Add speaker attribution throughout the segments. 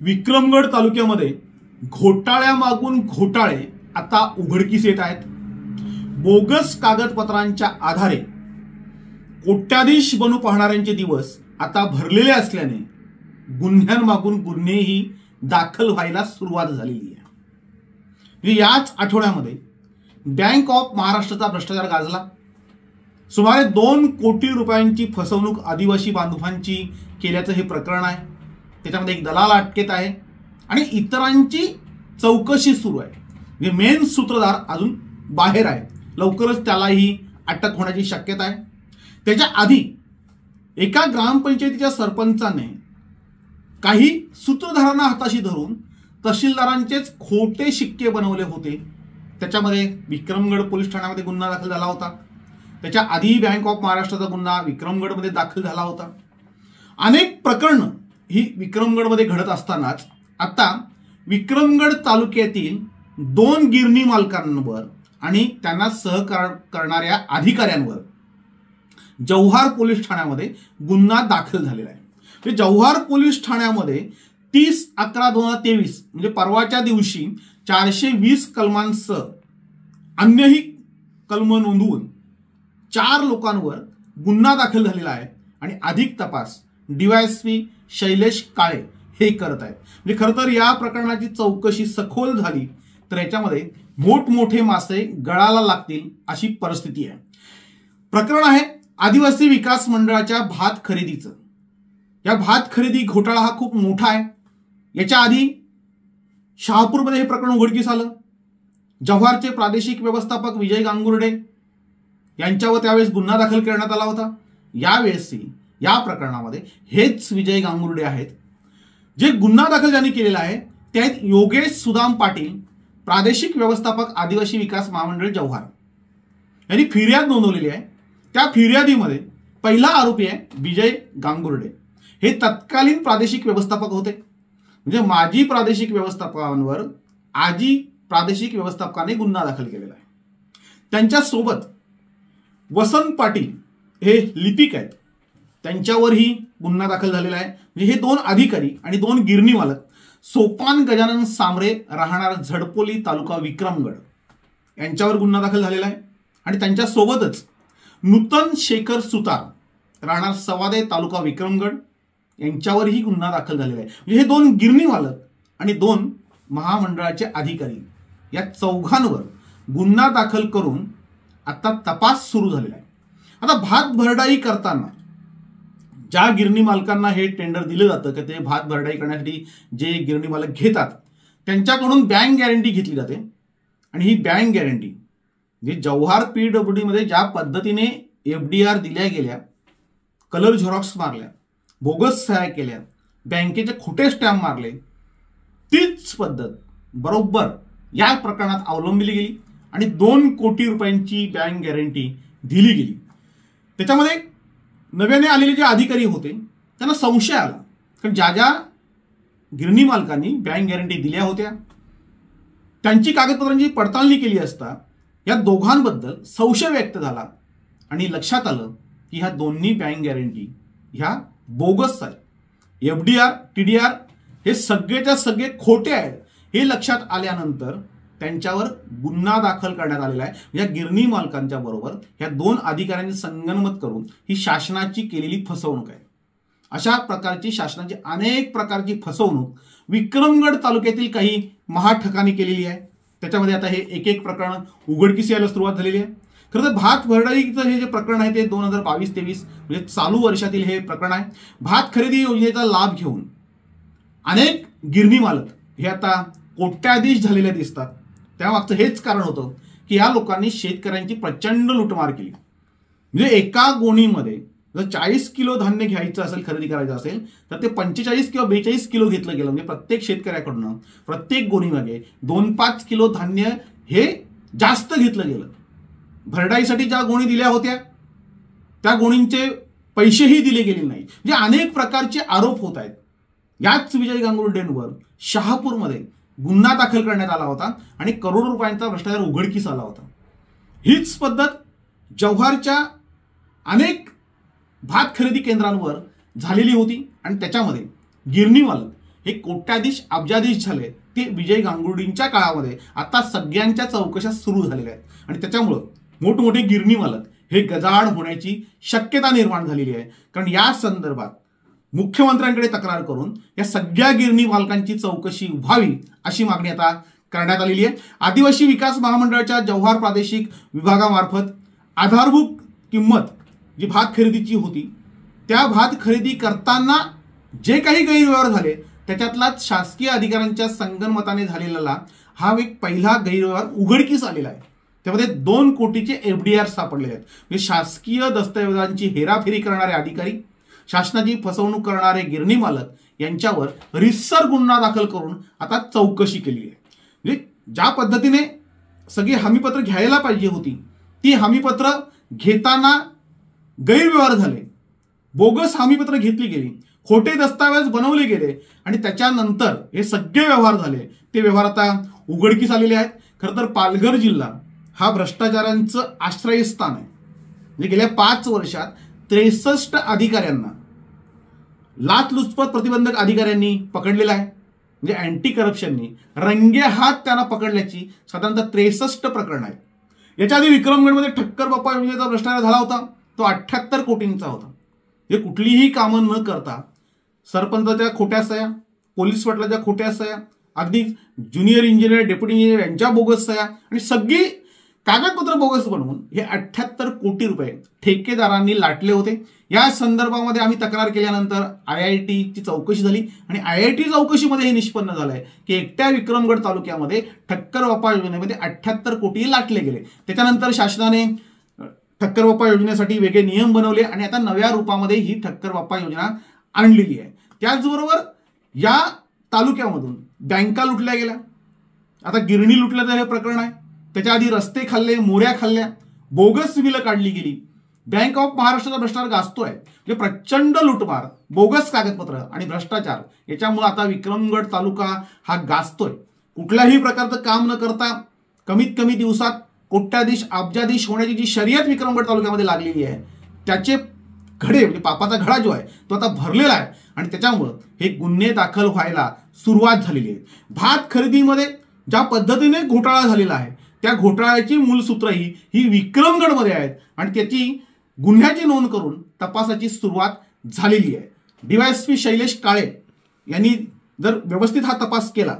Speaker 1: विक्रमगड तालुक्यामध्ये घोटाळ्यामागून घोटाळे आता उघडकीस येत आहेत। बोगस कागदपत्रांच्या आधारे कोट्याधीश बनू पाहणाऱ्यांचे दिवस आता भरलेले असल्याने गुन्ह्यांमागून गुन्हेही दाखल व्हायला सुरुवात झालेली आहे। याच आठवड्यामध्ये बँक ऑफ महाराष्ट्राचा भ्रष्टाचार गाजला। सुमारे 2 कोटी रुपयांची फसवणूक आदिवासी बांधवांची केल्याचं हे प्रकरण आहे। त्याच्यामध्ये एक दलाल अटकेत आहे आणि इतरांची चौकशी सुरू आहे। मेन सूत्रधार अजून बाहेर आहे, लवकरच त्यालाही अटक होण्याची शक्यता आहे। त्याच्या आधी एका ग्रामपंचायतीच्या सरपंचाने काही सूत्रधारांना हाताशी धरून तहसीलदारांचेच खोटे शिक्के बनवले होते। त्याच्यामध्ये विक्रमगड पोलीस ठाण्यामध्ये गुन्हा दाखल झाला होता। त्याच्या आधी बँक ऑफ महाराष्ट्राचा गुन्हा विक्रमगडमध्ये दाखल झाला होता। अनेक प्रकरणं ही विक्रमगडमध्ये घडत असतानाच आता विक्रमगड तालुक्यातील 2 गिरणी मालकांवर आणि त्यांना सहकार करणाऱ्या अधिकाऱ्यांवर जव्हार पोलीस ठाण्यामध्ये गुन्हा दाखल झालेला आहे। जव्हार पोलीस ठाण्यामध्ये 30/11/2023 म्हणजे परवाच्या दिवशी 420 कलमांसह अन्यही कलम नोंदवून 4 लोकांवर गुन्हा दाखल झालेला आहे आणि अधिक तपास डीवायएसपी शैलेश काळे हे करत आहेत। म्हणजे खरं तर या प्रकरणाची चौकशी सखोल झाली तर याच्यामध्ये मोठमोठे मासे गळाला लागतील अशी परिस्थिती आहे। प्रकरण आहे आदिवासी विकास मंडळाच्या भात खरेदीचं। या भात खरेदी घोटाळा हा खूप मोठा आहे। याच्या आधी शहापूरमध्ये हे प्रकरण उघडकीस आलं। जव्हारचे प्रादेशिक व्यवस्थापक विजय गांगुर्डे यांच्यावर त्यावेळेस गुन्हा दाखल करण्यात आला होता। यावेळेसही या प्रकरणामध्ये हेच विजय गांगुर्डे आहेत। जे गुन्हा दाखल ज्यांनी केलेला आहे ते आहेत योगेश सुदाम पाटील, प्रादेशिक व्यवस्थापक आदिवासी विकास महामंडळ जव्हार। यांनी फिर्याद नोंदवलेली आहे। त्या फिर्यादीमध्ये पहिला आरोपी आहे विजय गांगुर्डे। हे तत्कालीन प्रादेशिक व्यवस्थापक होते। म्हणजे माजी प्रादेशिक व्यवस्थापकांवर आजी प्रादेशिक व्यवस्थापकाने गुन्हा दाखल केलेला आहे। त्यांच्या सोबत वसंत पाटील हे लिपिक आहेत, त्यांच्यावरही गुन्हा दाखल झालेला आहे। म्हणजे हे 2 अधिकारी आणि 2 गिरणी मालक सोपान गजानन सांबरे राहणार झडपोली तालुका विक्रमगड यांच्यावर गुन्हा दाखल झालेला आहे। आणि त्यांच्या सोबतच नूतन शेखर सुतार राहणार सवादे तालुका विक्रमगड यांच्यावरही गुन्हा दाखल झालेला आहे। म्हणजे हे 2 गिरणी मालक आणि 2 महामंडळाचे अधिकारी या चौघांवर गुन्हा दाखल करून आता तपास सुरू झालेला आहे। आता भात भरडाई करताना ज्या गिरणी मालकांना हे टेंडर दिलं जातं की ते भात भरडाई करण्यासाठी जे गिरणी मालक घेतात त्यांच्याकडून बँक गॅरंटी घेतली जाते। आणि ही बँक गॅरंटी म्हणजे जव्हार PWD मध्ये ज्या पद्धतीने FDR दिल्या गेल्या, कलर झेरॉक्स मारल्या, बोगस सह्या केल्या, बँकेचे खोटे स्टॅम्प मारले, तीच पद्धत बरोबर या प्रकरणात अवलंबली गेली आणि 2 कोटी रुपयांची बँक गॅरंटी दिली गेली। त्याच्यामध्ये नव्याने आलेले जे अधिकारी होते त्यांना संशय आला, कारण ज्या गिरणी मालकांनी बँक गॅरंटी दिल्या होत्या त्यांची कागदपत्रांची पडताळणी केली असता या दोघांबद्दल संशय व्यक्त झाला आणि लक्षात आलं की ह्या दोन्ही बँक गॅरंटी ह्या बोगस आहेत। FDR TDR हे सगळेच्या सगळे खोटे आहेत हे लक्षात आल्यानंतर त्यांच्यावर गुन्हा दाखल करण्यात आलेला आहे। या गिरणी मालकांच्या बरोबर ह्या 2 अधिकाऱ्यांनी संगनमत करून ही शासनाची केलेली फसवणूक आहे। अशा प्रकारची शासनाची अनेक प्रकारची फसवणूक विक्रमगड तालुक्यातील काही महाठकांनी केलेली आहे। त्याच्यामध्ये आता हे एक प्रकरण उघडकीस यायला सुरुवात झालेली आहे। खरं तर भात भरडाईचं हे जे प्रकरण आहे ते 2022-23 म्हणजे चालू वर्षातील हे प्रकरण आहे। भात खरेदी योजनेचा लाभ घेऊन अनेक गिरणी मालक हे आता कोट्याधीश झालेले दिसतात। त्यामागचं हेच कारण होतं की या लोकांनी शेतकऱ्यांची प्रचंड लुटमार केली। म्हणजे एका गोणीमध्ये जर 40 किलो धान्य घ्यायचं असेल, खरेदी करायचं असेल तर ते 45 किंवा 42 किलो घेतलं गेलं। म्हणजे प्रत्येक शेतकऱ्याकडून प्रत्येक गोणीमागे 2-5 किलो धान्य हे जास्त घेतलं गेलं। भरडाईसाठी ज्या गोणी दिल्या होत्या त्या गोणींचे पैसेही दिले गेले नाही। म्हणजे अनेक प्रकारचे आरोप होत आहेत। याच विजय गांगुर्डेंवर शहापूरमध्ये गुन्हा दाखल करण्यात आला होता आणि करोडो रुपयांचा भ्रष्टाचार उघडकीस आला होता। हीच पद्धत जव्हारच्या अनेक भात खरेदी केंद्रांवर झालेली होती आणि त्याच्यामध्ये गिरणी मालक हे कोट्याधीश अब्जाधीश झाले ते विजय गांगुर्डींच्या काळामध्ये आता सगळ्यांच्या चौकशा सुरू झालेल्या आहेत आणि त्याच्यामुळं मोठमोठे गिरणी मालक हे गजाआड होण्याची शक्यता निर्माण झालेली आहे. कारण या संदर्भात मुख्यमंत्र्यांकडे तक्रार करून या सगळ्या गिरणी मालकांची चौकशी व्हावी अशी मागणी आता करण्यात आलेली आहे. आदिवासी विकास महामंडळाच्या जव्हार प्रादेशिक विभागामार्फत आधारभूत किंमत जी भात खरेदीची होती त्या भात खरेदी करताना जे काही गैरव्यवहार झाले त्याच्यातलाच शासकीय अधिकाऱ्यांच्या संगनमताने झालेला हा एक पहिला गैरव्यवहार उघडकीस आलेला आहे. त्यामध्ये 2 कोटीचे FDR सापडलेले आहेत. म्हणजे शासकीय दस्तऐवजांची हेराफेरी करणारे अधिकारी, शासनाची फसवणूक करणारे गिरणी मालक यांच्यावर रितसर गुन्हा दाखल करून आता चौकशी केली आहे. म्हणजे ज्या पद्धतीने सगळी हमीपत्र घ्यायला पाहिजे होती ती हमीपत्र घेताना गैरव्यवहार झाले, बोगस हमीपत्र घेतली गेली, खोटे दस्तावेज बनवले गेले आणि त्याच्यानंतर हे सगळे व्यवहार झाले. ते व्यवहार आता उघडकीस आलेले आहेत. खरं तर पालघर जिल्हा हा भ्रष्टाचारांचं आश्रयस्थान आहे. म्हणजे गेल्या 5 वर्षात 63 अधिकाऱ्यांना लाचलुचपत प्रतिबंधक अधिकाऱ्यांनी पकडलेला आहे. म्हणजे अँटी करप्शननी रंगे हात त्यांना पकडल्याची साधारणतः 63 प्रकरण आहेत. याच्या आधी विक्रमगडमध्ये ठक्कर बाप्पा योजनेचा भ्रष्टाचार झाला होता, तो 78 कोटींचा होता. हे कुठलीही कामं न करता सरपंचाच्या खोट्या सह्या, पोलीस पाटलाच्या खोट्या सह्या, अगदी ज्युनियर इंजिनियर, डेप्युटी इंजिनियर यांच्या बोगस सह्या आणि सगळी कागदपत्र बोगस बनवून हे 78 कोटी रुपये ठेकेदारांनी लाटले होते. या संदर्भामध्ये आम्ही तक्रार केल्यानंतर IITची चौकशी झाली आणि IIT चौकशीमध्ये हे निष्पन्न झालंय की एकट्या विक्रमगड तालुक्यामध्ये ठक्कर बाप्पा योजनेमध्ये 78 कोटी लाटले गेले. त्याच्यानंतर शासनाने ठक्कर बाप्पा योजनेसाठी वेगळे नियम बनवले आणि आता नव्या रूपामध्ये ही ठक्कर बाप्पा योजना आणलेली आहे. त्याचबरोबर या तालुक्यामधून बँका लुटल्या गेल्या, आता गिरणी लुटल्याचं हे प्रकरण आहे. त्याच्या आधी रस्ते खाल्ले, मोऱ्या खाल्ल्या, बोगस बिलं काढली गेली. बँक ऑफ महाराष्ट्राचा भ्रष्टाचार गाजतोय. म्हणजे प्रचंड लुटमार, बोगस कागदपत्र आणि भ्रष्टाचार याच्यामुळे आता विक्रमगड तालुका हा गाजतोय. कुठल्याही प्रकारचं काम न करता कमीत कमी दिवसात कोट्याधीश अब्जाधीश होण्याची जी शर्यत विक्रमगड तालुक्यामध्ये लागलेली आहे त्याचे घडे म्हणजे पापाचा घडा जो आहे तो आता भरलेला आहे आणि त्याच्यामुळं हे गुन्हे दाखल व्हायला सुरुवात झालेली आहे. भात खरेदीमध्ये ज्या पद्धतीने घोटाळा झालेला आहे त्या घोटाळ्याची मूलसूत्र ही विक्रमगडमध्ये आहेत आणि त्याची गुन्ह्याची नोंद करून तपासाची सुरुवात झालेली आहे. DYSP शैलेश काळे यांनी जर व्यवस्थित हा तपास केला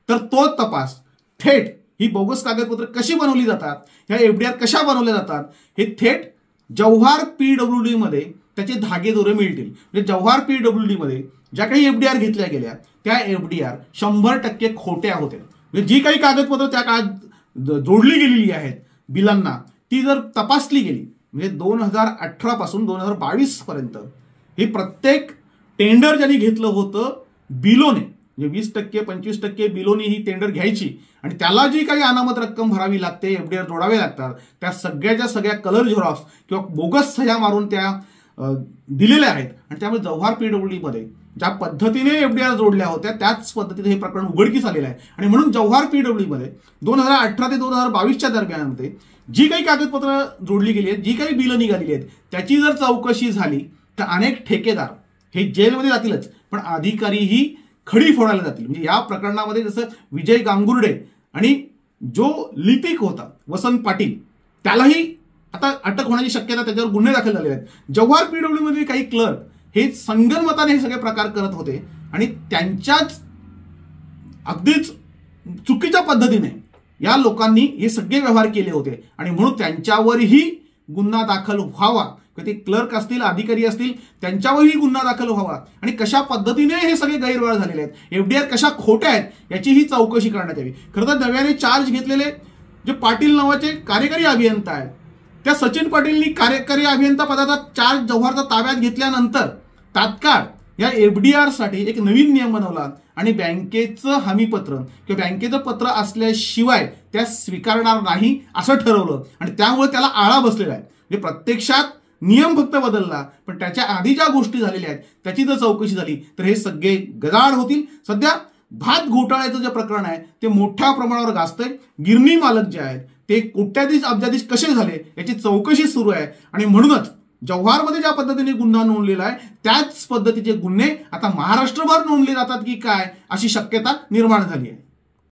Speaker 1: तर तो तपास थेट ही बोगस कागदपत्र कशी बनवली जातात, ह्या FDR कशा बनवल्या जातात हे थेट जव्हार PWD मध्ये त्याचे धागेदोरे मिळतील. म्हणजे जव्हार PWD मध्ये ज्या काही FDR घेतल्या गेल्या त्या FDR 100% खोट्या होत्या. म्हणजे जी काही कागदपत्र त्या काळात जोडली गेलेली आहेत बिलांना ती जर तपासली गेली म्हणजे 2018 पासून 2022 पर्यंत हे प्रत्येक टेंडर ज्यांनी घेतलं होतं बिलोने म्हणजे 20% 25% बिलोनी ही टेंडर घ्यायची आणि त्याला जी काही अनामत रक्कम भरावी लागते, FDR जोडावे लागतात, त्या सगळ्याच्या सगळ्या कलर झेरॉक्स किंवा बोगस सह्या मारून त्या दिलेल्या आहेत आणि त्यामुळे जव्हार PWD मध्ये ज्या पद्धतीने FDR जोडल्या होत्या त्याच पद्धतीने हे प्रकरण उघडकीस आलेलं आहे. आणि म्हणून जव्हार PWD मध्ये 2018 ते 2022च्या दरम्यानमध्ये जी काही कागदपत्र जोडली गेली आहेत, जी काही बिलं निघालेली आहेत त्याची जर चौकशी झाली तर अनेक ठेकेदार हे जेलमध्ये जातीलच पण अधिकारीही खडी फोडायला जातील. म्हणजे या प्रकरणामध्ये जसं विजय गांगुर्डे आणि जो लिपिक होता वसंत पाटील त्यालाही आता अटक होण्याची शक्यता, त्याच्यावर गुन्हे दाखल झाले आहेत. जव्हार PWD मध्ये काही क्लर्क हे संगनमताने हे सगळे प्रकार करत होते आणि त्यांच्याच अगदीच चुकीच्या पद्धतीने या लोकांनी हे सगळे व्यवहार केले होते आणि म्हणून त्यांच्यावरही गुन्हा दाखल व्हावा. ते क्लर्क असतील, अधिकारी असतील, त्यांच्यावरही गुन्हा दाखल व्हावा आणि कशा पद्धतीने हे सगळे गैरव्यवहार झालेले आहेत, FDR कशा खोट्या आहेत याची ही चौकशी करण्यात यावी. खरं तर नव्याने चार्ज घेतलेले जे पाटील नावाचे कार्यकारी अभियंता आहेत त्या सचिन पाटीलनी कार्यकारी अभियंता पदाचा चार्ज जव्हारचा ताब्यात घेतल्यानंतर तात्काळ या FDR साठी एक नवीन नियम बनवला आणि बँकेचं हमीपत्र किंवा बँकेचं पत्र असल्याशिवाय त्या स्वीकारणार नाही असं ठरवलं आणि त्यामुळे त्याला आळा बसलेला आहे. म्हणजे प्रत्यक्षात नियम फक्त बदलला पण त्याच्या आधी ज्या गोष्टी झालेल्या आहेत त्याची जर चौकशी झाली तर हे सगळे गजाआड होतील. सध्या भात घोटाळ्याचं जे प्रकरण आहे ते मोठ्या प्रमाणावर गाजतंय. गिरणी मालक जे आहेत ते कोट्याधीश अब्जाधीश कसे झाले याची चौकशी सुरू आहे आणि म्हणूनच जव्हारमध्ये ज्या पद्धतीने गुन्हा नोंदलेला आहे त्याच पद्धतीचे गुन्हे आता महाराष्ट्रभर नोंदले जातात की काय अशी शक्यता निर्माण झाली आहे.